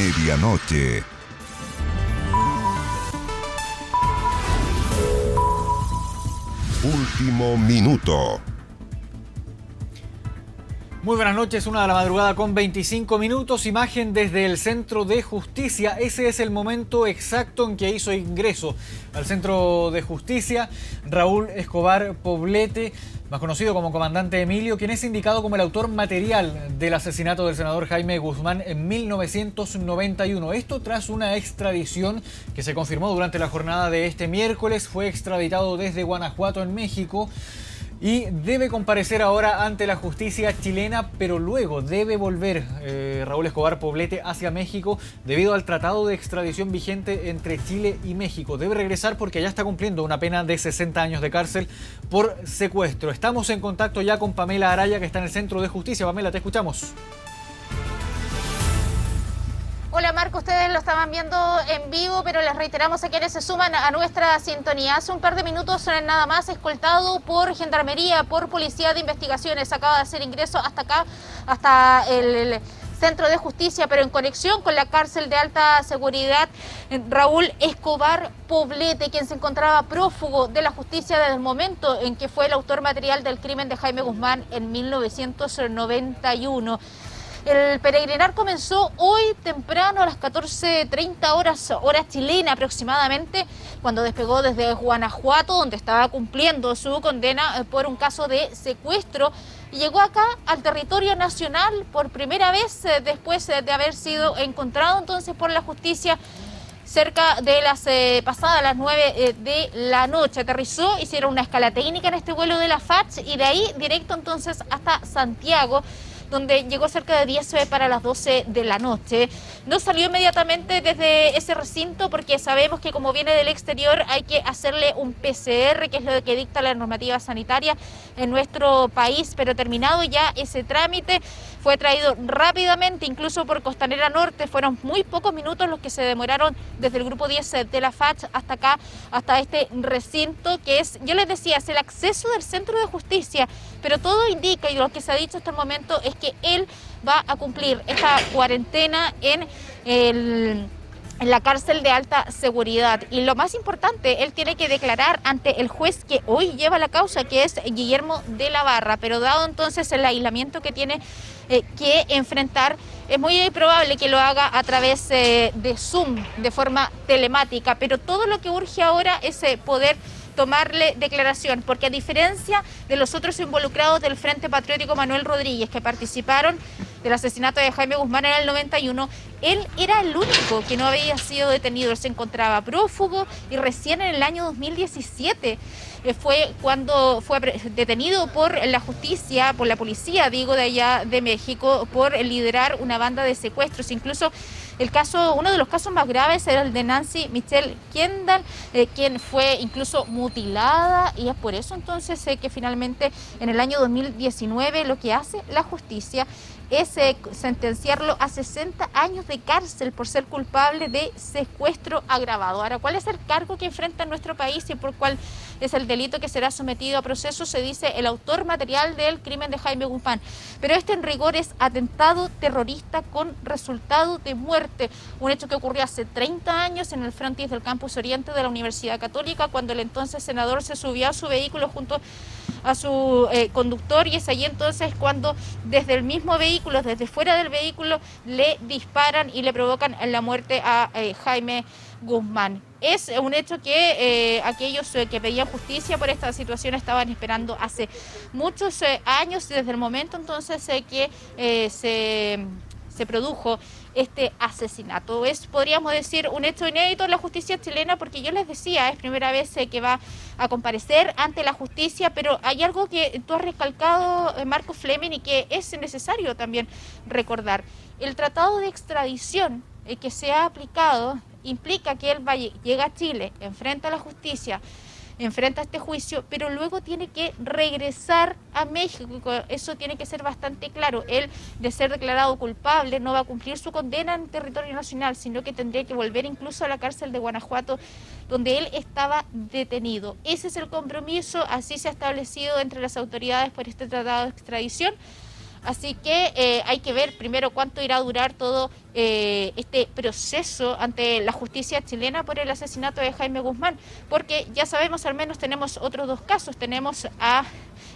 medianoche. Último minuto. Muy buenas noches, 1 de la madrugada con 25 minutos, imagen desde el Centro de Justicia. Ese es el momento exacto en que hizo ingreso al Centro de Justicia Raúl Escobar Poblete, más conocido como Comandante Emilio, quien es indicado como el autor material del asesinato del senador Jaime Guzmán en 1991. Esto tras una extradición que se confirmó durante la jornada de este miércoles. Fue extraditado desde Guanajuato en México y debe comparecer ahora ante la justicia chilena, pero luego debe volver Raúl Escobar Poblete hacia México debido al tratado de extradición vigente entre Chile y México. Debe regresar porque ya está cumpliendo una pena de 60 años de cárcel por secuestro. Estamos en contacto ya con Pamela Araya, que está en el Centro de Justicia. Pamela, te escuchamos. Hola Marco, ustedes lo estaban viendo en vivo, pero les reiteramos a quienes se suman a nuestra sintonía. Hace un par de minutos nada más, escoltado por Gendarmería, por Policía de Investigaciones, acaba de hacer ingreso hasta acá, hasta el Centro de Justicia, pero en conexión con la cárcel de alta seguridad, Raúl Escobar Poblete, quien se encontraba prófugo de la justicia desde el momento en que fue el autor material del crimen de Jaime Guzmán en 1991. El peregrinar comenzó hoy temprano a las 14:30 horas chilena aproximadamente, cuando despegó desde Guanajuato, donde estaba cumpliendo su condena por un caso de secuestro, y llegó acá al territorio nacional por primera vez después de haber sido encontrado entonces por la justicia cerca de las pasadas las 9 de la noche. Aterrizó, hicieron una escala técnica en este vuelo de la FACH y de ahí directo entonces hasta Santiago, donde llegó cerca de 10 para las 12 de la noche. No salió inmediatamente desde ese recinto porque sabemos que como viene del exterior hay que hacerle un PCR, que es lo que dicta la normativa sanitaria en nuestro país, pero terminado ya ese trámite, fue traído rápidamente, incluso por Costanera Norte. Fueron muy pocos minutos los que se demoraron desde el grupo 10 de la FACH hasta acá, hasta este recinto, que es, yo les decía, es el acceso del Centro de Justicia, pero todo indica, y lo que se ha dicho hasta el momento, es que él va a cumplir esta cuarentena en la cárcel de alta seguridad. Y lo más importante, él tiene que declarar ante el juez que hoy lleva la causa, que es Guillermo de la Barra, pero dado entonces el aislamiento que tiene que enfrentar, es muy probable que lo haga a través de Zoom, de forma telemática, pero todo lo que urge ahora es poder tomarle declaración, porque a diferencia de los otros involucrados del Frente Patriótico Manuel Rodríguez, que participaron del asesinato de Jaime Guzmán en el 91, él era el único que no había sido detenido. Él se encontraba prófugo y recién en el año 2017 fue cuando fue detenido por la justicia, por la policía, digo, de allá de México, por liderar una banda de secuestros. Incluso uno de los casos más graves era el de Nancy Michelle Kendall, quien fue incluso mutilada, y es por eso entonces que finalmente en el año 2019 lo que hace la justicia es sentenciarlo a 60 años de cárcel por ser culpable de secuestro agravado. Ahora, ¿cuál es el cargo que enfrenta en nuestro país y por cuál es el delito que será sometido a proceso? Se dice el autor material del crimen de Jaime Guzmán, pero este en rigor es atentado terrorista con resultado de muerte, un hecho que ocurrió hace 30 años en el frontis del campus oriente de la Universidad Católica, cuando el entonces senador se subió a su vehículo junto a su conductor, y es allí entonces cuando desde el mismo vehículo, desde fuera del vehículo, le disparan y le provocan la muerte a Jaime Guzmán. Es un hecho que aquellos que pedían justicia por esta situación estaban esperando hace muchos años, desde el momento entonces que se produjo este asesinato. Es, podríamos decir, un hecho inédito en la justicia chilena, porque yo les decía, es primera vez que va a comparecer ante la justicia, pero hay algo que tú has recalcado, Marco Fleming, y que es necesario también recordar. El tratado de extradición que se ha aplicado implica que él llega a Chile, enfrenta a la justicia, enfrenta este juicio, pero luego tiene que regresar a México. Eso tiene que ser bastante claro. Él, de ser declarado culpable, no va a cumplir su condena en territorio nacional, sino que tendría que volver incluso a la cárcel de Guanajuato, donde él estaba detenido. Ese es el compromiso, así se ha establecido entre las autoridades por este tratado de extradición. Así que hay que ver primero cuánto irá a durar todo este proceso ante la justicia chilena por el asesinato de Jaime Guzmán, porque ya sabemos, al menos tenemos otros dos casos. Tenemos a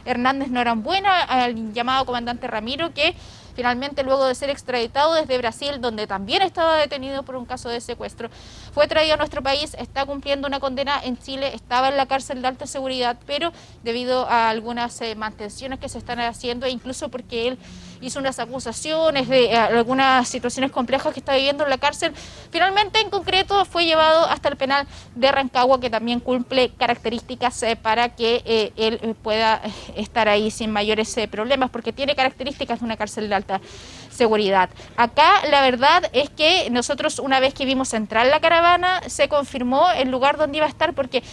Hernández Norambuena, al llamado comandante Ramiro, que finalmente, luego de ser extraditado desde Brasil, donde también estaba detenido por un caso de secuestro, fue traído a nuestro país, está cumpliendo una condena en Chile, estaba en la cárcel de alta seguridad, pero debido a algunas mantenciones que se están haciendo, e incluso porque él hizo unas acusaciones de algunas situaciones complejas que está viviendo en la cárcel, finalmente, en concreto, fue llevado hasta el penal de Rancagua, que también cumple características para que él pueda estar ahí sin mayores problemas, porque tiene características de una cárcel de alta seguridad. Acá la verdad es que nosotros, una vez que vimos entrar la caravana, se confirmó el lugar donde iba a estar, porque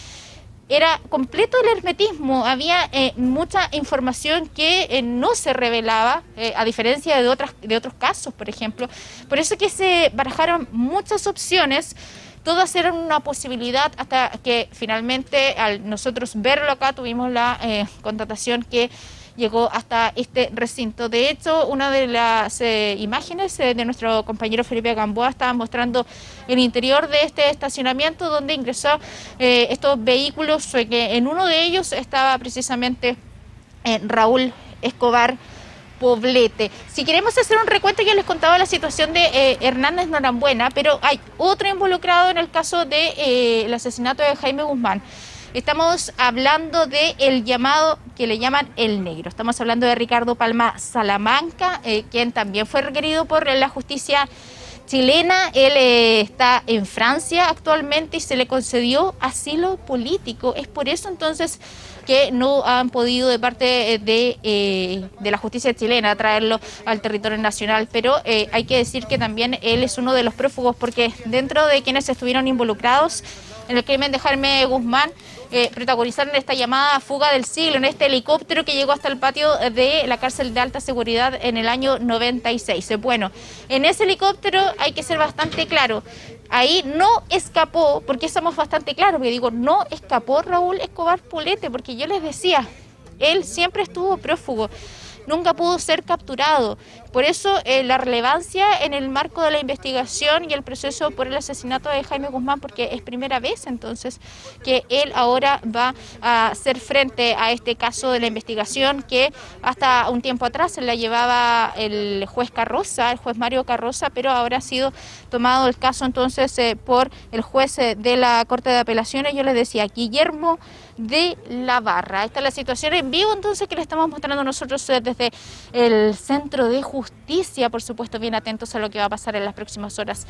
era completo el hermetismo, había mucha información que no se revelaba, a diferencia de otros casos, por ejemplo. Por eso que se barajaron muchas opciones, todas eran una posibilidad, hasta que finalmente, al nosotros verlo acá, tuvimos la contratación que llegó hasta este recinto. De hecho, una de las imágenes de nuestro compañero Felipe Gamboa estaba mostrando el interior de este estacionamiento donde ingresó estos vehículos, que en uno de ellos estaba precisamente Raúl Escobar Poblete. Si queremos hacer un recuento, yo les contaba la situación de Hernández Norambuena, pero hay otro involucrado en el caso de el asesinato de Jaime Guzmán. Estamos hablando del llamado que le llaman el negro. Estamos hablando de Ricardo Palma Salamanca, quien también fue requerido por la justicia chilena. Él está en Francia actualmente y se le concedió asilo político. Es por eso entonces que no han podido de parte de la justicia chilena traerlo al territorio nacional, pero hay que decir que también él es uno de los prófugos, porque dentro de quienes estuvieron involucrados en el crimen de Jaime Guzmán, protagonizaron esta llamada fuga del siglo en este helicóptero que llegó hasta el patio de la cárcel de alta seguridad en el año 96. Bueno, en ese helicóptero hay que ser bastante claro, ahí no escapó, porque somos bastante claros, porque digo, no escapó Raúl Escobar Poblete, porque yo les decía, él siempre estuvo prófugo, nunca pudo ser capturado. Por eso la relevancia en el marco de la investigación y el proceso por el asesinato de Jaime Guzmán, porque es primera vez entonces que él ahora va a hacer frente a este caso de la investigación que hasta un tiempo atrás se la llevaba el juez Carroza, el juez Mario Carroza, pero ahora ha sido tomado el caso entonces por el juez de la Corte de Apelaciones. Yo les decía, Guillermo de la Barra. Esta es la situación en vivo entonces que le estamos mostrando nosotros desde el Centro de Justicia, por supuesto bien atentos a lo que va a pasar en las próximas horas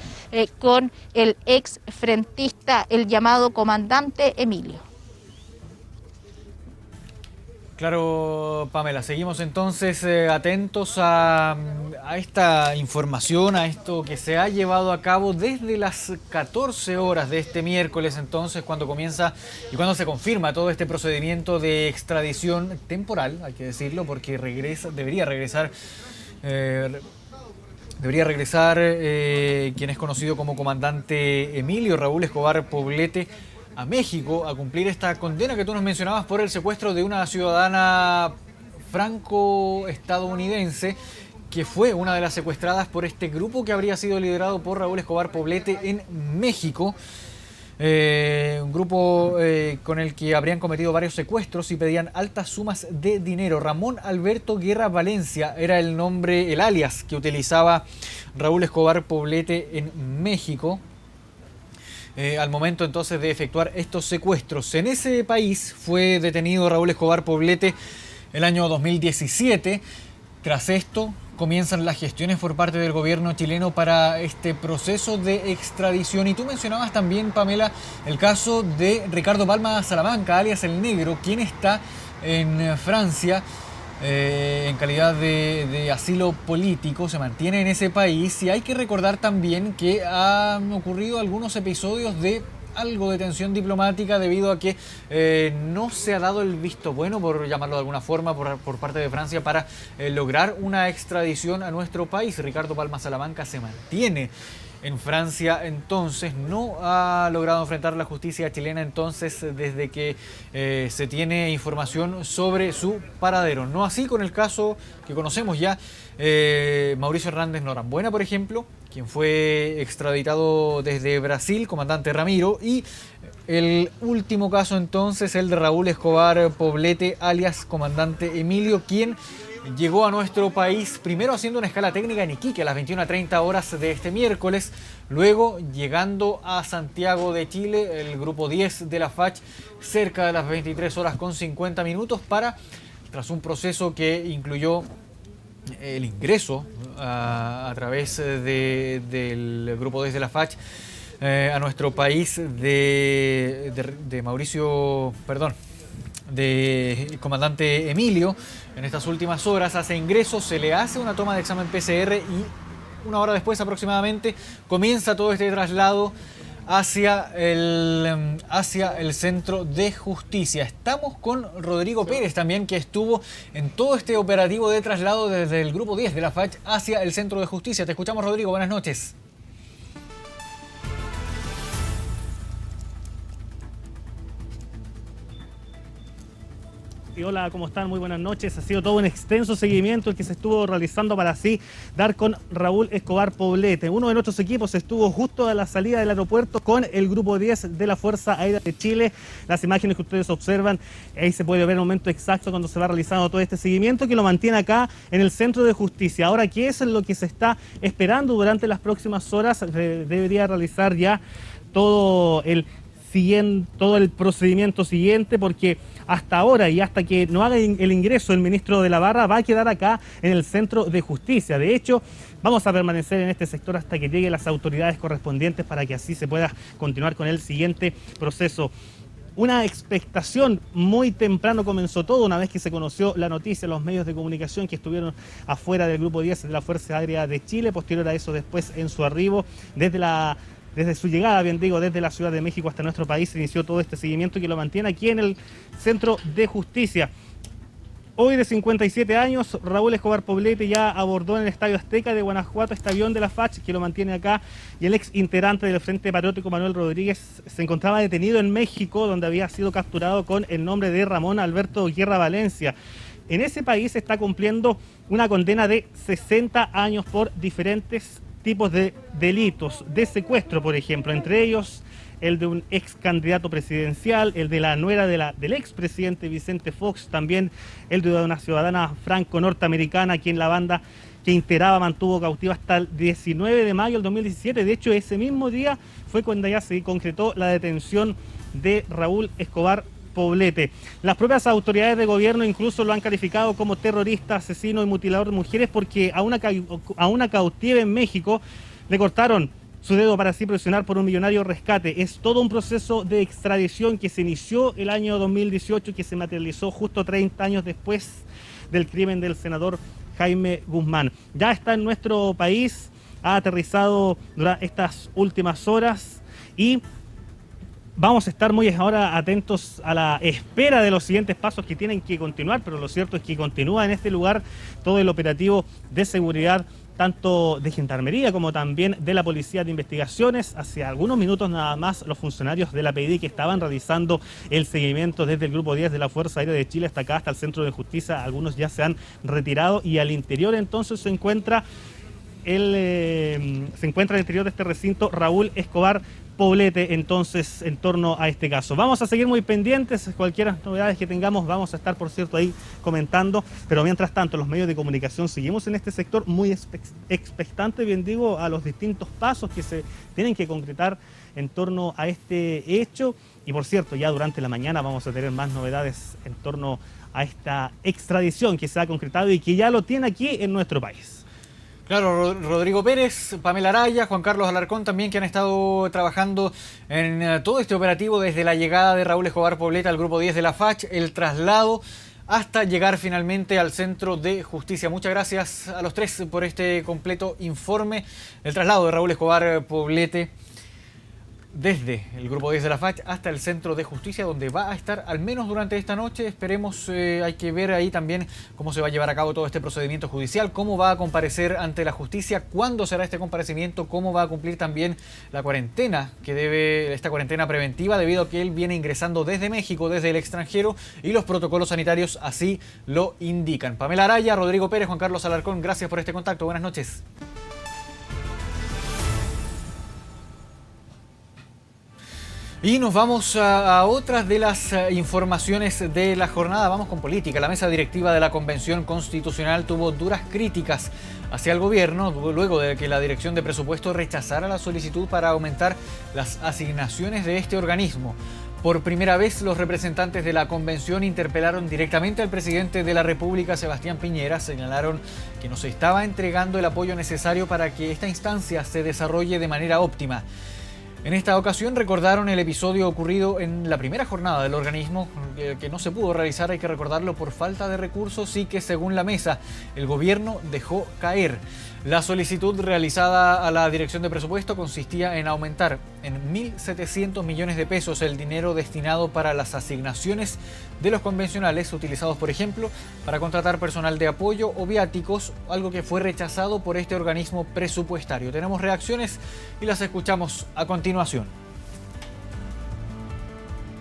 con el ex frentista, el llamado comandante Emilio. Claro, Pamela, seguimos entonces atentos a esta información, a esto que se ha llevado a cabo desde las 14 horas de este miércoles, entonces, cuando comienza y cuando se confirma todo este procedimiento de extradición temporal, hay que decirlo, porque debería regresar quien es conocido como comandante Emilio Raúl Escobar Poblete a México a cumplir esta condena que tú nos mencionabas por el secuestro de una ciudadana franco-estadounidense que fue una de las secuestradas por este grupo que habría sido liderado por Raúl Escobar Poblete en México. Un grupo con el que habrían cometido varios secuestros y pedían altas sumas de dinero. Ramón Alberto Guerra Valencia era el nombre, el alias que utilizaba Raúl Escobar Poblete en México. Al momento entonces de efectuar estos secuestros. En ese país fue detenido Raúl Escobar Poblete el año 2017. Tras esto comienzan las gestiones por parte del gobierno chileno para este proceso de extradición. Y tú mencionabas también, Pamela, el caso de Ricardo Palma Salamanca, alias El Negro, quien está en Francia en calidad de asilo político, se mantiene en ese país. Y hay que recordar también que han ocurrido algunos episodios de algo de tensión diplomática debido a que no se ha dado el visto bueno, por llamarlo de alguna forma, por parte de Francia para lograr una extradición a nuestro país. Ricardo Palma Salamanca se mantiene en Francia. Entonces no ha logrado enfrentar la justicia chilena entonces desde que se tiene información sobre su paradero. No así con el caso que conocemos ya, Mauricio Hernández Norambuena, por ejemplo, quien fue extraditado desde Brasil, comandante Ramiro, y el último caso entonces, el de Raúl Escobar Poblete, alias comandante Emilio, quien llegó a nuestro país primero haciendo una escala técnica en Iquique a las 21:30 horas de este miércoles, luego llegando a Santiago de Chile, el grupo 10 de la FACH, cerca de las 23 horas con 50 minutos tras un proceso que incluyó el ingreso a través del grupo 10 de la FACH a nuestro país de comandante Emilio. En estas últimas horas hace ingreso, se le hace una toma de examen PCR y una hora después aproximadamente comienza todo este traslado hacia el centro de justicia. Estamos con Rodrigo Pérez también, que estuvo en todo este operativo de traslado desde el grupo 10 de la FACH hacia el centro de justicia. Te escuchamos, Rodrigo, buenas noches. Y hola, ¿cómo están? Muy buenas noches. Ha sido todo un extenso seguimiento el que se estuvo realizando para así dar con Raúl Escobar Poblete. Uno de nuestros equipos estuvo justo a la salida del aeropuerto con el grupo 10 de la Fuerza Aérea de Chile. Las imágenes que ustedes observan, ahí se puede ver el momento exacto cuando se va realizando todo este seguimiento, que lo mantiene acá en el centro de justicia. Ahora, ¿qué es lo que se está esperando durante las próximas horas? Debería realizar ya todo el procedimiento siguiente, porque hasta ahora y hasta que no haga el ingreso el ministro de la Barra va a quedar acá en el centro de justicia. De hecho, vamos a permanecer en este sector hasta que lleguen las autoridades correspondientes para que así se pueda continuar con el siguiente proceso. Una expectación muy temprano comenzó todo una vez que se conoció la noticia, los medios de comunicación que estuvieron afuera del grupo 10 de la Fuerza Aérea de Chile. Posterior a eso, después en su arribo, desde su llegada, desde la Ciudad de México hasta nuestro país, se inició todo este seguimiento que lo mantiene aquí en el Centro de Justicia. Hoy, de 57 años, Raúl Escobar Poblete ya abordó en el Estadio Azteca de Guanajuato este avión de la FACH que lo mantiene acá, y el ex integrante del Frente Patriótico Manuel Rodríguez se encontraba detenido en México, donde había sido capturado con el nombre de Ramón Alberto Guerra Valencia. En ese país está cumpliendo una condena de 60 años por diferentes tipos de delitos, de secuestro, por ejemplo, entre ellos el de un ex candidato presidencial, el de la nuera del expresidente Vicente Fox, también el de una ciudadana franco-norteamericana, quien la banda que integraba mantuvo cautiva hasta el 19 de mayo del 2017. De hecho, ese mismo día fue cuando ya se concretó la detención de Raúl Escobar Poblete. Las propias autoridades de gobierno incluso lo han calificado como terrorista, asesino y mutilador de mujeres, porque a una cautiva en México le cortaron su dedo para así presionar por un millonario rescate. Es todo un proceso de extradición que se inició el año 2018 y que se materializó justo 30 años después del crimen del senador Jaime Guzmán. Ya está en nuestro país, ha aterrizado durante estas últimas horas y vamos a estar muy ahora atentos a la espera de los siguientes pasos que tienen que continuar, pero lo cierto es que continúa en este lugar todo el operativo de seguridad, tanto de Gendarmería como también de la Policía de Investigaciones. Hace algunos minutos nada más los funcionarios de la PDI que estaban realizando el seguimiento desde el Grupo 10 de la Fuerza Aérea de Chile hasta acá, hasta el Centro de Justicia, algunos ya se han retirado y al interior entonces se encuentra al interior de este recinto Raúl Escobar Poblete, entonces, en torno a este caso. Vamos a seguir muy pendientes, cualquier novedades que tengamos vamos a estar, por cierto, ahí comentando, pero mientras tanto los medios de comunicación seguimos en este sector muy expectante, a los distintos pasos que se tienen que concretar en torno a este hecho. Y por cierto, ya durante la mañana vamos a tener más novedades en torno a esta extradición que se ha concretado y que ya lo tiene aquí en nuestro país. Claro, Rodrigo Pérez, Pamela Araya, Juan Carlos Alarcón también, que han estado trabajando en todo este operativo desde la llegada de Raúl Escobar Poblete al Grupo 10 de la FACH, el traslado hasta llegar finalmente al Centro de Justicia. Muchas gracias a los tres por este completo informe. El traslado de Raúl Escobar Poblete desde el Grupo 10 de la FACH hasta el Centro de Justicia, donde va a estar al menos durante esta noche. Esperemos, hay que ver ahí también cómo se va a llevar a cabo todo este procedimiento judicial, cómo va a comparecer ante la justicia, cuándo será este comparecimiento, cómo va a cumplir también la cuarentena, esta cuarentena preventiva, debido a que él viene ingresando desde México, desde el extranjero, y los protocolos sanitarios así lo indican. Pamela Araya, Rodrigo Pérez, Juan Carlos Alarcón, gracias por este contacto. Buenas noches. Y nos vamos a otras de las informaciones de la jornada. Vamos con política. La mesa directiva de la Convención Constitucional tuvo duras críticas hacia el gobierno luego de que la Dirección de Presupuesto rechazara la solicitud para aumentar las asignaciones de este organismo. Por primera vez, los representantes de la convención interpelaron directamente al presidente de la República, Sebastián Piñera. Señalaron que no se estaba entregando el apoyo necesario para que esta instancia se desarrolle de manera óptima. En esta ocasión recordaron el episodio ocurrido en la primera jornada del organismo, que no se pudo realizar, hay que recordarlo, por falta de recursos, y que según la mesa el gobierno dejó caer. La solicitud realizada a la Dirección de Presupuesto consistía en aumentar en 1.700 millones de pesos el dinero destinado para las asignaciones de los convencionales utilizados, por ejemplo, para contratar personal de apoyo o viáticos, algo que fue rechazado por este organismo presupuestario. Tenemos reacciones y las escuchamos a continuación.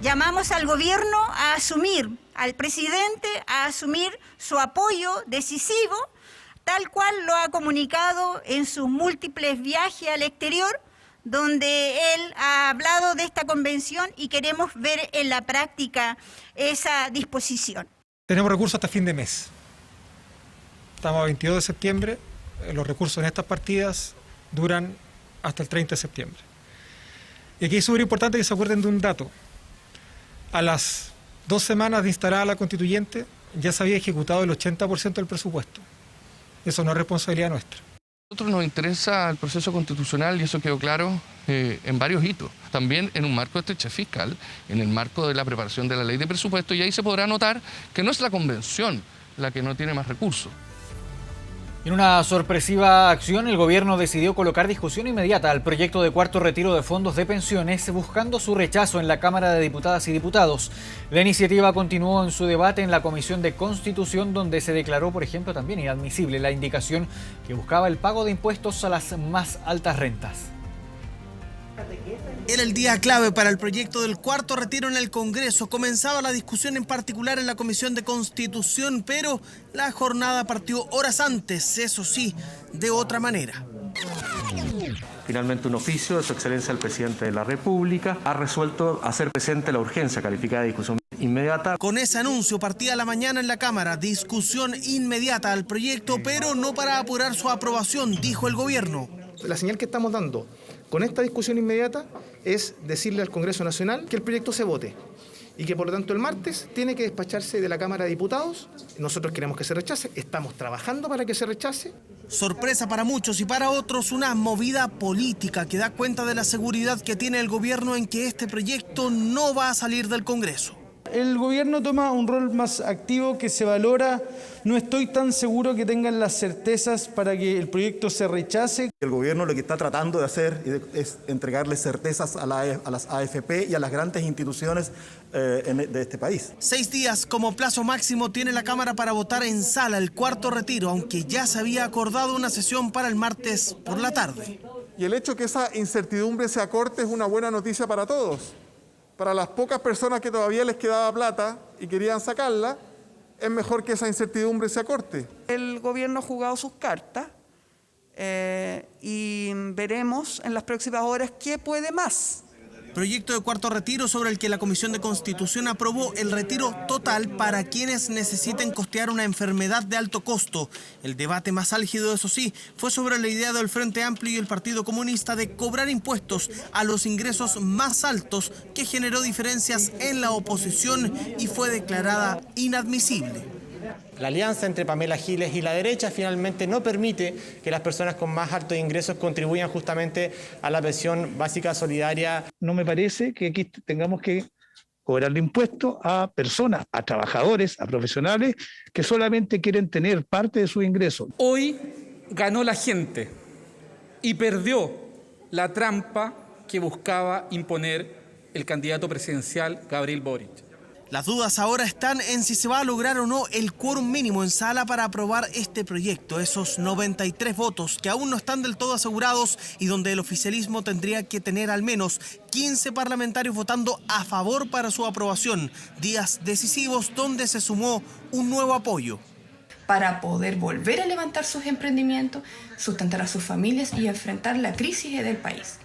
Llamamos al gobierno a asumir, al presidente a asumir su apoyo decisivo, tal cual lo ha comunicado en sus múltiples viajes al exterior, donde él ha hablado de esta convención, y queremos ver en la práctica esa disposición. Tenemos recursos hasta fin de mes. Estamos a 22 de septiembre, los recursos en estas partidas duran hasta el 30 de septiembre. Y aquí es súper importante que se acuerden de un dato. A las 2 semanas de instalada la constituyente ya se había ejecutado el 80% del presupuesto. Eso no es responsabilidad nuestra. A nosotros nos interesa el proceso constitucional, y eso quedó claro en varios hitos. También en un marco de estrechez fiscal, en el marco de la preparación de la ley de presupuesto, y ahí se podrá notar que no es la convención la que no tiene más recursos. En una sorpresiva acción, el gobierno decidió colocar discusión inmediata al proyecto de cuarto retiro de fondos de pensiones, buscando su rechazo en la Cámara de Diputadas y Diputados. La iniciativa continuó en su debate en la Comisión de Constitución, donde se declaró, por ejemplo, también inadmisible la indicación que buscaba el pago de impuestos a las más altas rentas. Era el día clave para el proyecto del cuarto retiro en el Congreso. Comenzaba la discusión en particular en la Comisión de Constitución, pero la jornada partió horas antes, eso sí, de otra manera. Finalmente, un oficio de Su Excelencia el Presidente de la República ha resuelto hacer presente la urgencia calificada de discusión inmediata. Con ese anuncio partía la mañana en la Cámara, discusión inmediata al proyecto, pero no para apurar su aprobación, dijo el gobierno. La señal que estamos dando con esta discusión inmediata es decirle al Congreso Nacional que el proyecto se vote y que por lo tanto el martes tiene que despacharse de la Cámara de Diputados. Nosotros queremos que se rechace, estamos trabajando para que se rechace. Sorpresa para muchos y para otros, una movida política que da cuenta de la seguridad que tiene el gobierno en que este proyecto no va a salir del Congreso. El gobierno toma un rol más activo que se valora. No estoy tan seguro que tengan las certezas para que el proyecto se rechace. El gobierno lo que está tratando de hacer es entregarle certezas a las AFP y a las grandes instituciones de este país. 6 días como plazo máximo tiene la Cámara para votar en sala el cuarto retiro, aunque ya se había acordado una sesión para el martes por la tarde. Y el hecho que esa incertidumbre se acorte es una buena noticia para todos. Para las pocas personas que todavía les quedaba plata y querían sacarla, es mejor que esa incertidumbre se acorte. El gobierno ha jugado sus cartas y veremos en las próximas horas qué puede más. Proyecto de cuarto retiro sobre el que la Comisión de Constitución aprobó el retiro total para quienes necesiten costear una enfermedad de alto costo. El debate más álgido, eso sí, fue sobre la idea del Frente Amplio y el Partido Comunista de cobrar impuestos a los ingresos más altos, que generó diferencias en la oposición y fue declarada inadmisible. La alianza entre Pamela Giles y la derecha finalmente no permite que las personas con más altos ingresos contribuyan justamente a la pensión básica solidaria. No me parece que aquí tengamos que cobrarle impuestos a personas, a trabajadores, a profesionales que solamente quieren tener parte de sus ingresos. Hoy ganó la gente y perdió la trampa que buscaba imponer el candidato presidencial Gabriel Boric. Las dudas ahora están en si se va a lograr o no el quórum mínimo en sala para aprobar este proyecto, esos 93 votos que aún no están del todo asegurados y donde el oficialismo tendría que tener al menos 15 parlamentarios votando a favor para su aprobación. Días decisivos donde se sumó un nuevo apoyo. Para poder volver a levantar sus emprendimientos, sustentar a sus familias y enfrentar la crisis del país.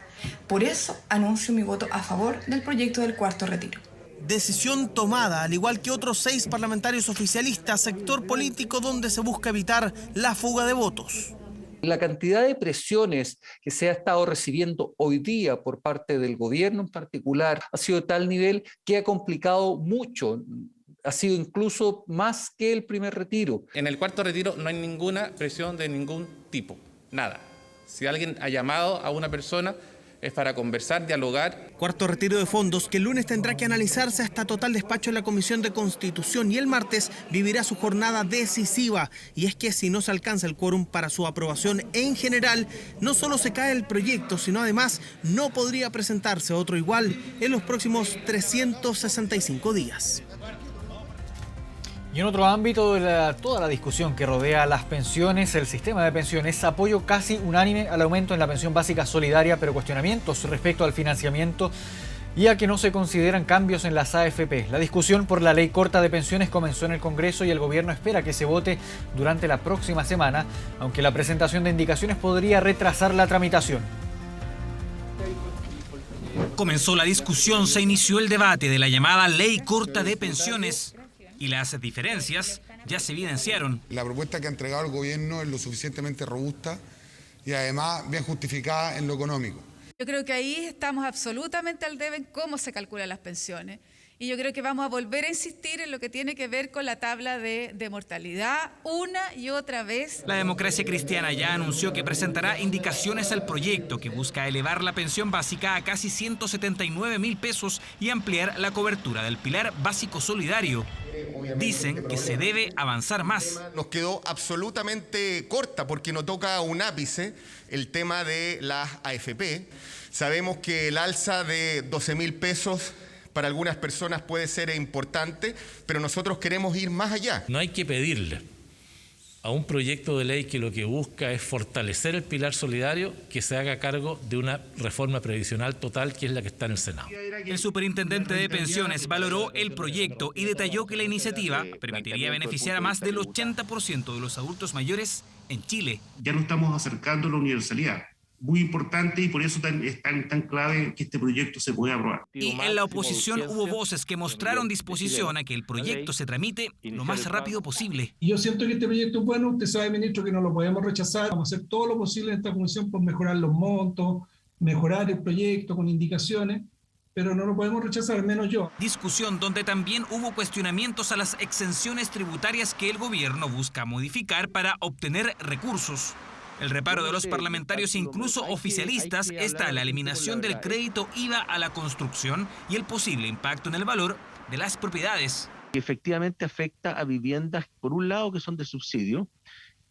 Por eso anuncio mi voto a favor del proyecto del cuarto retiro. Decisión tomada, al igual que otros 6 parlamentarios oficialistas, sector político donde se busca evitar la fuga de votos. La cantidad de presiones que se ha estado recibiendo hoy día por parte del gobierno en particular ha sido de tal nivel que ha complicado mucho. Ha sido incluso más que el primer retiro. En el cuarto retiro no hay ninguna presión de ningún tipo, nada. Si alguien ha llamado a una persona es para conversar, dialogar. Cuarto retiro de fondos que el lunes tendrá que analizarse hasta total despacho en la Comisión de Constitución y el martes vivirá su jornada decisiva. Y es que si no se alcanza el quórum para su aprobación en general, no solo se cae el proyecto, sino además no podría presentarse otro igual en los próximos 365 días. Y en otro ámbito de toda la discusión que rodea las pensiones, el sistema de pensiones, apoyo casi unánime al aumento en la pensión básica solidaria, pero cuestionamientos respecto al financiamiento y a que no se consideran cambios en las AFP. La discusión por la ley corta de pensiones comenzó en el Congreso y el gobierno espera que se vote durante la próxima semana, aunque la presentación de indicaciones podría retrasar la tramitación. Comenzó la discusión, se inició el debate de la llamada ley corta de pensiones. Y las diferencias ya se evidenciaron. La propuesta que ha entregado el gobierno es lo suficientemente robusta y además bien justificada en lo económico. Yo creo que ahí estamos absolutamente al debe en cómo se calculan las pensiones. Y yo creo que vamos a volver a insistir en lo que tiene que ver con la tabla de mortalidad una y otra vez. La Democracia Cristiana ya anunció que presentará indicaciones al proyecto que busca elevar la pensión básica a casi 179.000 pesos y ampliar la cobertura del pilar básico solidario. Dicen que se debe avanzar más. Nos quedó absolutamente corta porque no toca un ápice el tema de las AFP. Sabemos que el alza de 12.000 pesos para algunas personas puede ser importante, pero nosotros queremos ir más allá. No hay que pedirle a un proyecto de ley que lo que busca es fortalecer el pilar solidario, que se haga cargo de una reforma previsional total, que es la que está en el Senado. El superintendente de pensiones valoró el proyecto y detalló que la iniciativa permitiría beneficiar a más del 80% de los adultos mayores en Chile. Ya nos estamos acercando a la universalidad. Muy importante y por eso es tan clave que este proyecto se pueda aprobar. Y en la oposición hubo voces que mostraron disposición a que el proyecto se tramite lo más rápido posible. Y yo siento que este proyecto es bueno, usted sabe, ministro, que no lo podemos rechazar. Vamos a hacer todo lo posible en esta comisión por mejorar los montos, mejorar el proyecto con indicaciones, pero no lo podemos rechazar, al menos yo. Discusión donde también hubo cuestionamientos a las exenciones tributarias que el gobierno busca modificar para obtener recursos. El reparo de los parlamentarios, incluso oficialistas, está la eliminación del crédito IVA a la construcción y el posible impacto en el valor de las propiedades. Efectivamente afecta a viviendas, por un lado, que son de subsidio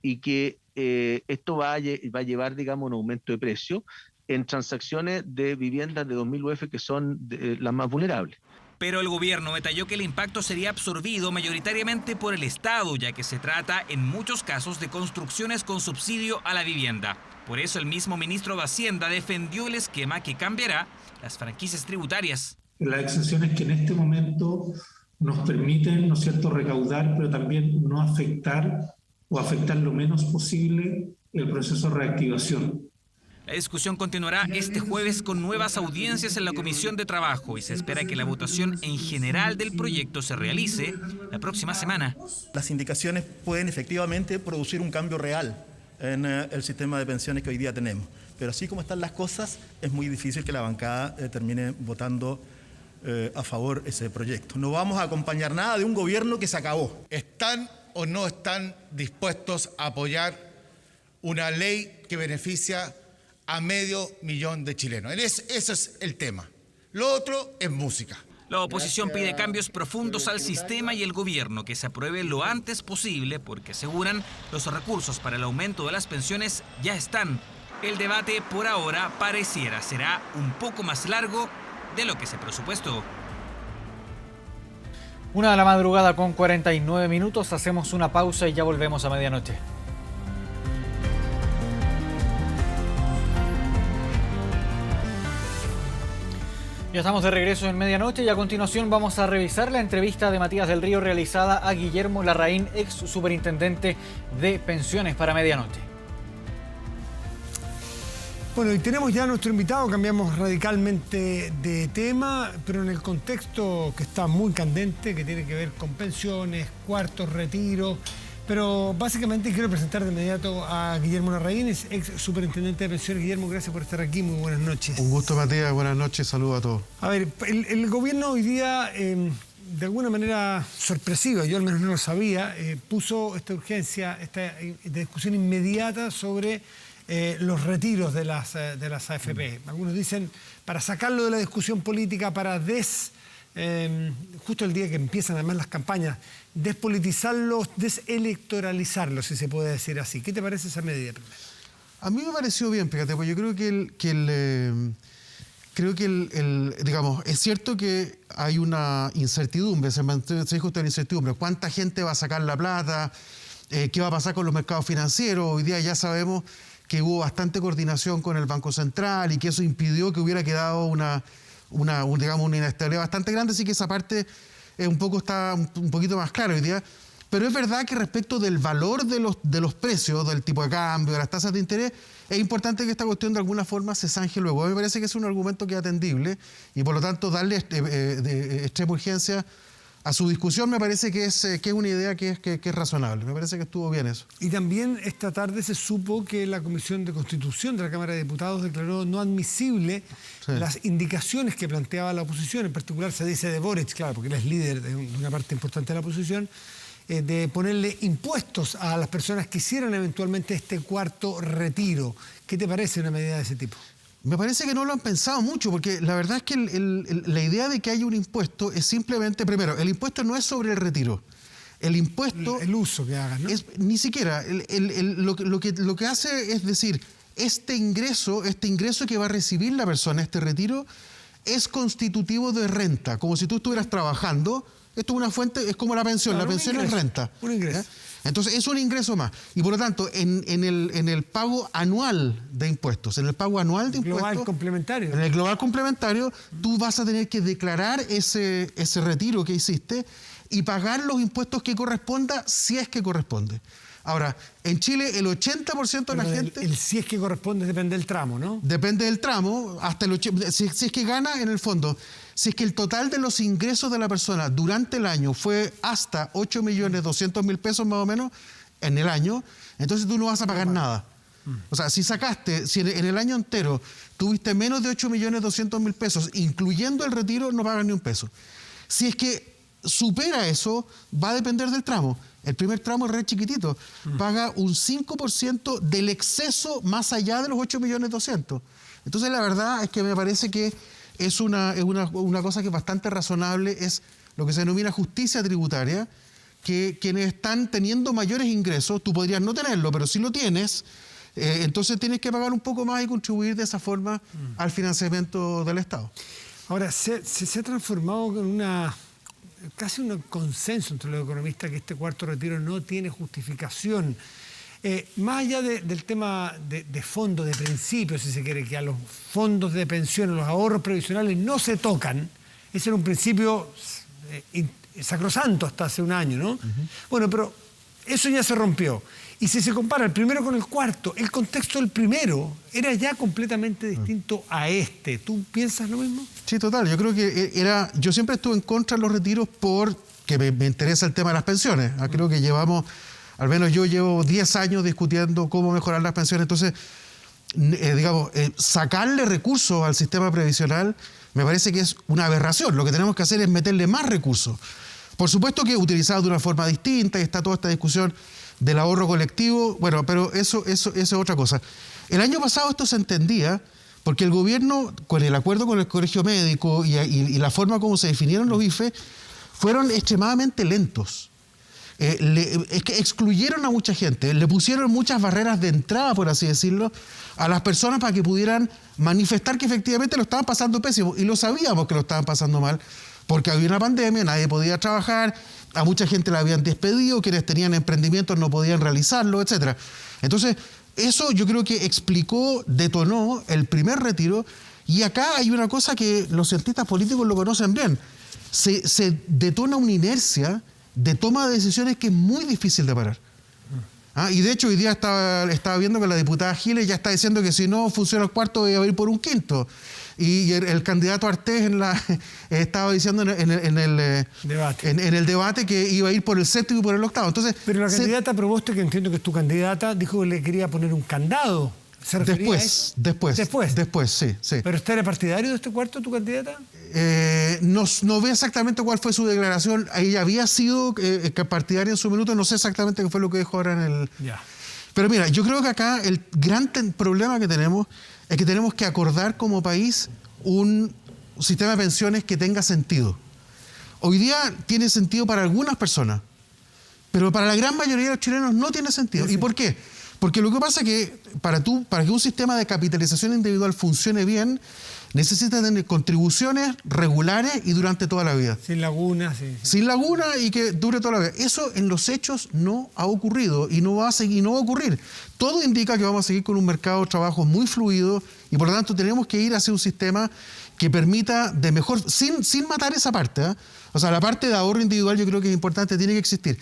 y que esto va a llevar, digamos, un aumento de precio en transacciones de viviendas de 2.000 UF que son las más vulnerables. Pero el gobierno detalló que el impacto sería absorbido mayoritariamente por el Estado, ya que se trata en muchos casos de construcciones con subsidio a la vivienda. Por eso el mismo ministro de Hacienda defendió el esquema que cambiará las franquicias tributarias. Las exenciones que en este momento nos permiten, ¿no es cierto?, recaudar, pero también no afectar o afectar lo menos posible el proceso de reactivación. La discusión continuará este jueves con nuevas audiencias en la Comisión de Trabajo y se espera que la votación en general del proyecto se realice la próxima semana. Las indicaciones pueden efectivamente producir un cambio real en el sistema de pensiones que hoy día tenemos. Pero así como están las cosas, es muy difícil que la bancada termine votando a favor ese proyecto. No vamos a acompañar nada de un gobierno que se acabó. ¿Están o no están dispuestos a apoyar una ley que beneficia a 500.000 de chilenos? Ese es el tema. Lo otro es música. La oposición pide cambios profundos al sistema y el gobierno que se apruebe lo antes posible porque aseguran los recursos para el aumento de las pensiones ya están. el debate por ahora pareciera será un poco más largo de lo que se presupuestó. 1:00 a.m. con 49 minutos. Hacemos una pausa y ya volvemos a medianoche. Ya estamos de regreso en medianoche y a continuación vamos a revisar la entrevista de Matías del Río realizada a Guillermo Larraín, ex superintendente de pensiones, para medianoche. Bueno, y tenemos ya a nuestro invitado, cambiamos radicalmente de tema, pero en el contexto que está muy candente, que tiene que ver con pensiones, cuartos, retiro. Pero básicamente quiero presentar de inmediato a Guillermo Larraín, ex superintendente de pensiones. Guillermo, gracias por estar aquí, muy buenas noches. Un gusto, Matías, buenas noches, saludos a todos. A ver, el gobierno hoy día, de alguna manera sorpresiva, yo al menos no lo sabía, puso esta urgencia, esta discusión inmediata sobre los retiros de las AFP. Algunos dicen para sacarlo de la discusión política, para justo el día que empiezan además las campañas, despolitizarlos, deselectoralizarlos, si se puede decir así. ¿Qué te parece esa medida? A mí me pareció bien, fíjate, pues yo creo digamos, es cierto que hay una incertidumbre, se dijo usted la incertidumbre. ¿Cuánta gente va a sacar la plata? ¿Qué va a pasar con los mercados financieros? Hoy día ya sabemos que hubo bastante coordinación con el Banco Central y que eso impidió que hubiera quedado una inestabilidad bastante grande, así que esa parte está un poquito más clara hoy día. Pero es verdad que respecto del valor de los precios, del tipo de cambio, de las tasas de interés, es importante que esta cuestión de alguna forma se zanje luego. A mí me parece que es un argumento que es atendible y por lo tanto darle extrema urgencia a su discusión me parece que es una idea que es razonable. Me parece que estuvo bien eso. Y también esta tarde se supo que la Comisión de Constitución de la Cámara de Diputados declaró no admisible las indicaciones que planteaba la oposición. En particular se dice de Boric, claro, porque él es líder de una parte importante de la oposición, de ponerle impuestos a las personas que hicieran eventualmente este cuarto retiro. ¿Qué te parece una medida de ese tipo? Me parece que no lo han pensado mucho, porque la verdad es que la idea de que haya un impuesto es simplemente, primero, el impuesto no es sobre el retiro. El impuesto... El uso que hagan, ¿no? Ni siquiera. Lo que hace es decir, este ingreso que va a recibir la persona, este retiro, es constitutivo de renta, como si tú estuvieras trabajando. Esto es una fuente, es como la pensión. Claro, la pensión es renta. Un ingreso. ¿Eh? Entonces es un ingreso más. Y por lo tanto, en el pago anual de impuestos, en el global complementario. En el global complementario, tú vas a tener que declarar ese retiro que hiciste y pagar los impuestos que corresponda, si es que corresponde. Ahora, en Chile el 80% de la gente... El si es que corresponde depende del tramo, ¿no? Depende del tramo, hasta si es que gana en el fondo. Si es que el total de los ingresos de la persona durante el año fue hasta 8.200.000 pesos más o menos en el año, entonces tú no vas a pagar nada. O sea, si en el año entero tuviste menos de 8.200.000 pesos, incluyendo el retiro, no pagas ni un peso. Si es que supera eso, va a depender del tramo. El primer tramo es re chiquitito, paga un 5% del exceso más allá de los 8.200.000. Entonces la verdad es que me parece que es una cosa que es bastante razonable, es lo que se denomina justicia tributaria, que quienes están teniendo mayores ingresos, tú podrías no tenerlo, pero si lo tienes, entonces tienes que pagar un poco más y contribuir de esa forma al financiamiento del Estado. Ahora, se ha transformado en casi un consenso entre los economistas que este cuarto retiro no tiene justificación. Más allá del tema de fondo, de principio, si se quiere, que a los fondos de pensiones, los ahorros previsionales no se tocan, ese era un principio sacrosanto hasta hace un año, ¿no? Bueno, pero eso ya se rompió. Y si se compara el primero con el cuarto, el contexto del primero era ya completamente distinto a este. ¿Tú piensas lo mismo? Sí, total. Yo creo que yo siempre estuve en contra de los retiros porque me interesa el tema de las pensiones. Creo que al menos yo llevo 10 años discutiendo cómo mejorar las pensiones. Entonces, sacarle recursos al sistema previsional me parece que es una aberración. Lo que tenemos que hacer es meterle más recursos. Por supuesto que utilizado de una forma distinta, y está toda esta discusión del ahorro colectivo, bueno, pero eso es otra cosa. El año pasado esto se entendía porque el gobierno, con el acuerdo con el Colegio Médico y la forma como se definieron los IFE, fueron extremadamente lentos. es que excluyeron a mucha gente, le pusieron muchas barreras de entrada, por así decirlo, a las personas para que pudieran manifestar que efectivamente lo estaban pasando pésimo. Y lo sabíamos que lo estaban pasando mal, porque había una pandemia, nadie podía trabajar, a mucha gente la habían despedido, quienes tenían emprendimientos no podían realizarlo, etc. Entonces, eso yo creo que detonó el primer retiro. Y acá hay una cosa que los cientistas políticos lo conocen bien. Se detona una inercia de toma de decisiones que es muy difícil de parar. Y de hecho hoy día estaba viendo que la diputada Giles ya está diciendo que si no funciona el cuarto voy a ir por un quinto. Y el candidato Artés estaba diciendo en el debate que iba a ir por el séptimo y por el octavo. Entonces, pero la candidata Proboste, que entiendo que es tu candidata, dijo que le quería poner un candado. ¿Se refería a eso? Después, sí. ¿Pero usted era partidario de este cuarto, tu candidata? No ve exactamente cuál fue su declaración. Ella había sido partidaria en su minuto, no sé exactamente qué fue lo que dijo ahora en el... Ya. Pero mira, yo creo que acá el gran problema que tenemos es que tenemos que acordar como país un sistema de pensiones que tenga sentido. Hoy día tiene sentido para algunas personas, pero para la gran mayoría de los chilenos no tiene sentido. ¿Y por qué? Porque lo que pasa es que para que un sistema de capitalización individual funcione bien, necesita tener contribuciones regulares y durante toda la vida. Sin lagunas. Sí. Sin laguna y que dure toda la vida. Eso en los hechos no ha ocurrido y no va a ocurrir. Todo indica que vamos a seguir con un mercado de trabajo muy fluido y por lo tanto tenemos que ir hacia un sistema que permita sin matar esa parte. O sea, la parte de ahorro individual yo creo que es importante, tiene que existir.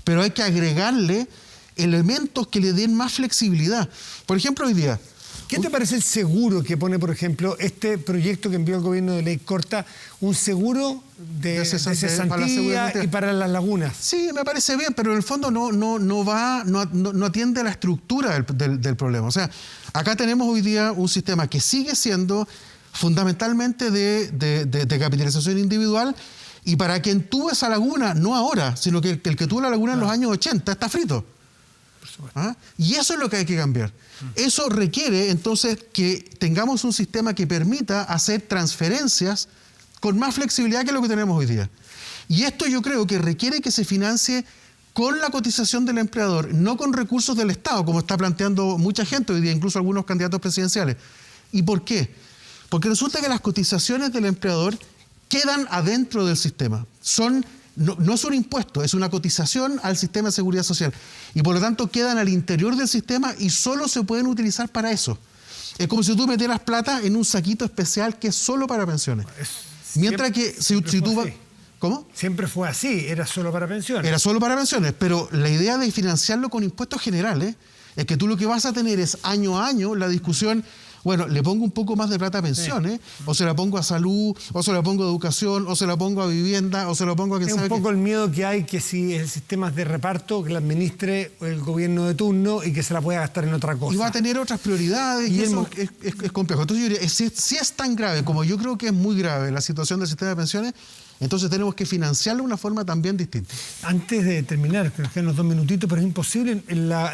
Pero hay que agregarle elementos que le den más flexibilidad. Por ejemplo, hoy día... ¿Qué te parece el seguro que pone, por ejemplo, este proyecto que envió el gobierno de Ley Corta, un seguro de cesantía y para las lagunas? Sí, me parece bien, pero en el fondo no atiende a la estructura del problema. O sea, acá tenemos hoy día un sistema que sigue siendo fundamentalmente de capitalización individual y para quien tuvo esa laguna, no ahora, sino que el que tuvo la laguna en los años 80 está frito. Y eso es lo que hay que cambiar. Eso requiere entonces que tengamos un sistema que permita hacer transferencias con más flexibilidad que lo que tenemos hoy día. Y esto yo creo que requiere que se financie con la cotización del empleador, no con recursos del Estado, como está planteando mucha gente hoy día, incluso algunos candidatos presidenciales. ¿Y por qué? Porque resulta que las cotizaciones del empleador quedan adentro del sistema. No es un impuesto, es una cotización al sistema de seguridad social. Y por lo tanto quedan al interior del sistema y solo se pueden utilizar para eso. Es como si tú metieras plata en un saquito especial que es solo para pensiones. Mientras que si tú vas... ¿Cómo? Siempre fue así, era solo para pensiones. Era solo para pensiones, pero la idea de financiarlo con impuestos generales es que tú lo que vas a tener es año a año la discusión... Bueno, le pongo un poco más de plata a pensiones, o se la pongo a salud, o se la pongo a educación, o se la pongo a vivienda, o se la pongo a quien sabe. Es un poco el miedo que hay que si el sistema es de reparto, que la administre el gobierno de turno y que se la pueda gastar en otra cosa. Y va a tener otras prioridades y eso es complejo. Entonces yo diría, si es tan grave como yo creo que es muy grave la situación del sistema de pensiones, entonces tenemos que financiarlo de una forma también distinta. Antes de terminar, que nos quedan unos 2 minutitos, pero es imposible, el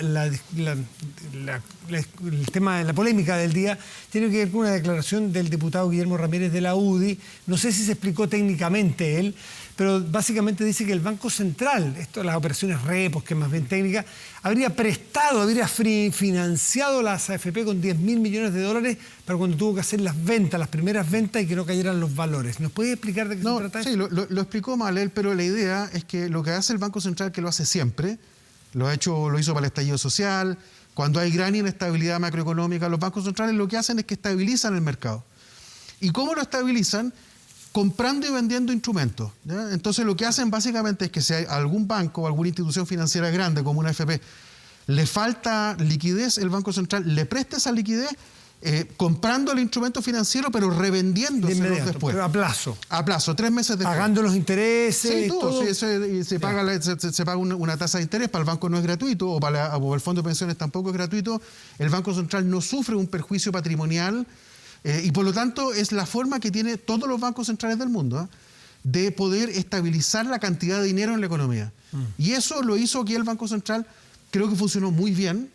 tema de la polémica del día tiene que ver con una declaración del diputado Guillermo Ramírez de la UDI. No sé si se explicó técnicamente él, pero básicamente dice que el Banco Central, esto de las operaciones repos, que es más bien técnica, habría financiado las AFP con 10.000 millones de dólares para cuando tuvo que hacer las primeras ventas y que no cayeran los valores. ¿Nos puede explicar de qué se trata eso? Sí, lo explicó mal él, pero la idea es que lo que hace el Banco Central, que lo hace siempre, lo hizo para el estallido social, cuando hay gran inestabilidad macroeconómica, los bancos centrales lo que hacen es que estabilizan el mercado. ¿Y cómo lo estabilizan? Comprando y vendiendo instrumentos, ¿ya? Entonces lo que hacen básicamente es que si hay algún banco o alguna institución financiera grande como una AFP le falta liquidez, el Banco Central le presta esa liquidez comprando el instrumento financiero pero revendiéndoselo después. Pero a plazo. A plazo, 3 meses después. Pagando los intereses. Sí, todo. Se paga una tasa de interés, para el banco no es gratuito, o para el fondo de pensiones tampoco es gratuito. El Banco Central no sufre un perjuicio patrimonial. Y por lo tanto es la forma que tiene todos los bancos centrales del mundo de poder estabilizar la cantidad de dinero en la economía. Y eso lo hizo aquí el Banco Central, creo que funcionó muy bien.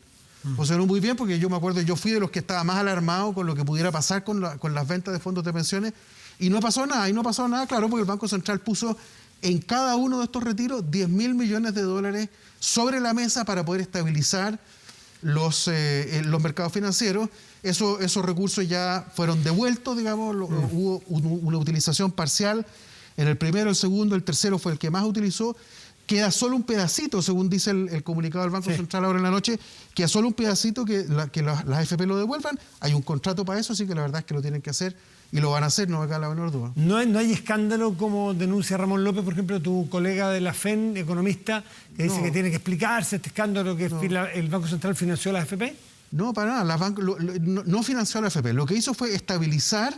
Funcionó muy bien porque yo me acuerdo, yo fui de los que estaba más alarmado con lo que pudiera pasar con las ventas de fondos de pensiones y no pasó nada, claro, porque el Banco Central puso en cada uno de estos retiros 10.000 millones de dólares sobre la mesa para poder estabilizar los mercados financieros. Esos recursos ya fueron devueltos, digamos, hubo una utilización parcial en el primero, el segundo, el tercero fue el que más utilizó. Queda solo un pedacito, según dice el comunicado del Banco Central ahora en la noche, queda solo un pedacito que las AFP lo devuelvan. Hay un contrato para eso, así que la verdad es que lo tienen que hacer y lo van a hacer, no me cabe la menor duda. No hay escándalo como denuncia Ramón López, por ejemplo, tu colega de la FEN, economista, que dice que tiene que explicarse este escándalo que el Banco Central financió a la AFP. No, para nada, no financió a la AFP. Lo que hizo fue estabilizar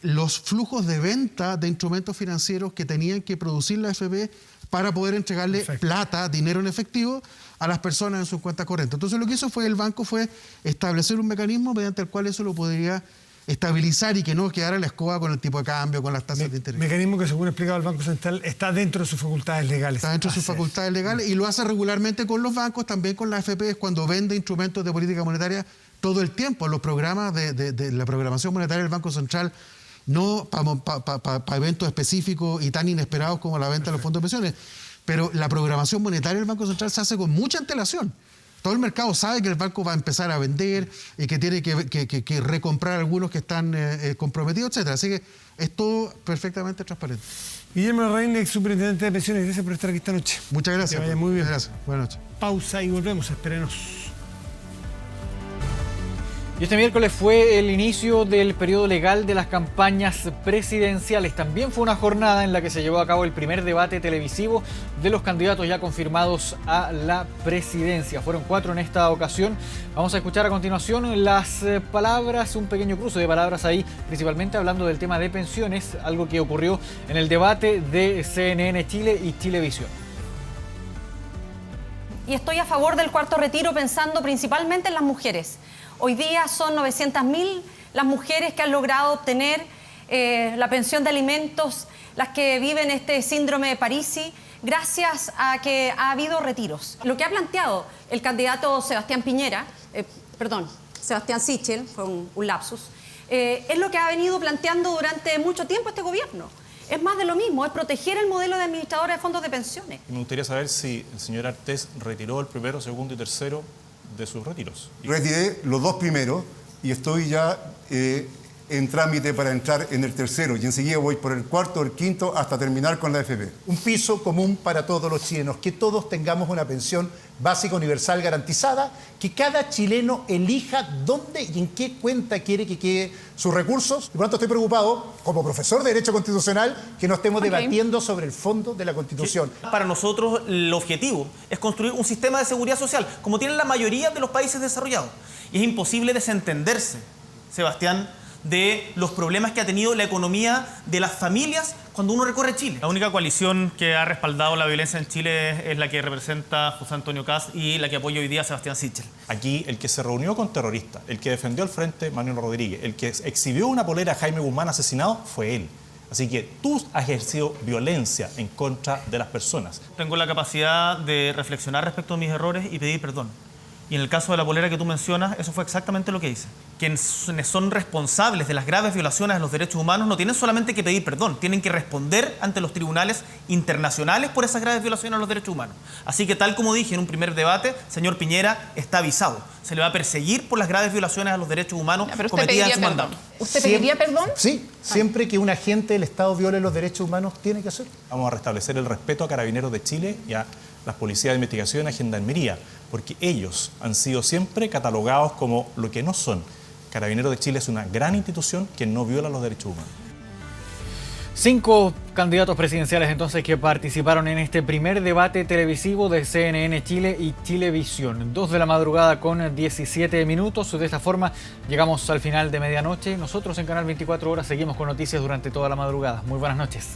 los flujos de venta de instrumentos financieros que tenían que producir la AFP para poder entregarle plata, dinero en efectivo, a las personas en sus cuentas corrientes. Entonces lo que hizo el banco fue establecer un mecanismo mediante el cual eso lo podría estabilizar y que no quedara la escoba con el tipo de cambio, con las tasas de interés. Mecanismo que, según explicaba el Banco Central, está dentro de sus facultades legales. Está dentro de sus facultades legales y lo hace regularmente con los bancos, también con la AFP, cuando vende instrumentos de política monetaria todo el tiempo. Los programas de la programación monetaria del Banco Central, no para eventos específicos y tan inesperados como la venta de los fondos de pensiones, pero la programación monetaria del Banco Central se hace con mucha antelación. Todo el mercado sabe que el banco va a empezar a vender y que tiene que recomprar algunos que están comprometidos, etc. Así que es todo perfectamente transparente. Guillermo Larraín, ex superintendente de pensiones, gracias por estar aquí esta noche. Muchas gracias. Que vaya muy bien. Gracias. Buenas noches. Pausa y volvemos, espérenos. Y este miércoles fue el inicio del periodo legal de las campañas presidenciales. También fue una jornada en la que se llevó a cabo el primer debate televisivo de los candidatos ya confirmados a la presidencia. Fueron 4 en esta ocasión. Vamos a escuchar a continuación las palabras, un pequeño cruce de palabras ahí, principalmente hablando del tema de pensiones, algo que ocurrió en el debate de CNN Chile y Chilevisión. Y estoy a favor del cuarto retiro pensando principalmente en las mujeres. Hoy día son 900.000 las mujeres que han logrado obtener la pensión de alimentos, las que viven este síndrome de Parisi, gracias a que ha habido retiros. Lo que ha planteado el candidato Sebastián Sichel, fue un lapsus, es lo que ha venido planteando durante mucho tiempo este gobierno. Es más de lo mismo, es proteger el modelo de administradores de fondos de pensiones. Me gustaría saber si el señor Artés retiró el primero, segundo y tercero de sus retiros. Retiré los 2 primeros y estoy ya en trámite para entrar en el tercero y enseguida voy por el cuarto, el quinto, hasta terminar con la AFP. Un piso común para todos los chilenos, que todos tengamos una pensión básica universal garantizada, que cada chileno elija dónde y en qué cuenta quiere que quede sus recursos. Por lo tanto, estoy preocupado, como profesor de Derecho Constitucional, que no estemos debatiendo sobre el fondo de la Constitución. Para nosotros, el objetivo es construir un sistema de seguridad social, como tienen la mayoría de los países desarrollados. Y es imposible desentenderse, Sebastián, de los problemas que ha tenido la economía de las familias cuando uno recorre Chile. La única coalición que ha respaldado la violencia en Chile es la que representa José Antonio Kast y la que apoya hoy día a Sebastián Sichel. Aquí el que se reunió con terroristas, el que defendió al frente Manuel Rodríguez, el que exhibió una polera a Jaime Guzmán asesinado fue él. Así que tú has ejercido violencia en contra de las personas. Tengo la capacidad de reflexionar respecto a mis errores y pedir perdón. Y en el caso de la polera que tú mencionas, eso fue exactamente lo que hice. Quienes son responsables de las graves violaciones a los derechos humanos no tienen solamente que pedir perdón, tienen que responder ante los tribunales internacionales por esas graves violaciones a los derechos humanos. Así que, tal como dije en un primer debate, señor Piñera está avisado. Se le va a perseguir por las graves violaciones a los derechos humanos cometidas en su mandato. ¿Usted pediría perdón? Sí, siempre que un agente del Estado viole los derechos humanos, tiene que hacerlo. Vamos a restablecer el respeto a Carabineros de Chile y a las policías de investigación y a Gendarmería, porque ellos han sido siempre catalogados como lo que no son. Carabineros de Chile es una gran institución que no viola los derechos humanos. 5 candidatos presidenciales entonces que participaron en este primer debate televisivo de CNN Chile y Chilevisión. 2 de la madrugada con 17 minutos. De esta forma llegamos al final de medianoche. Nosotros en Canal 24 Horas seguimos con noticias durante toda la madrugada. Muy buenas noches.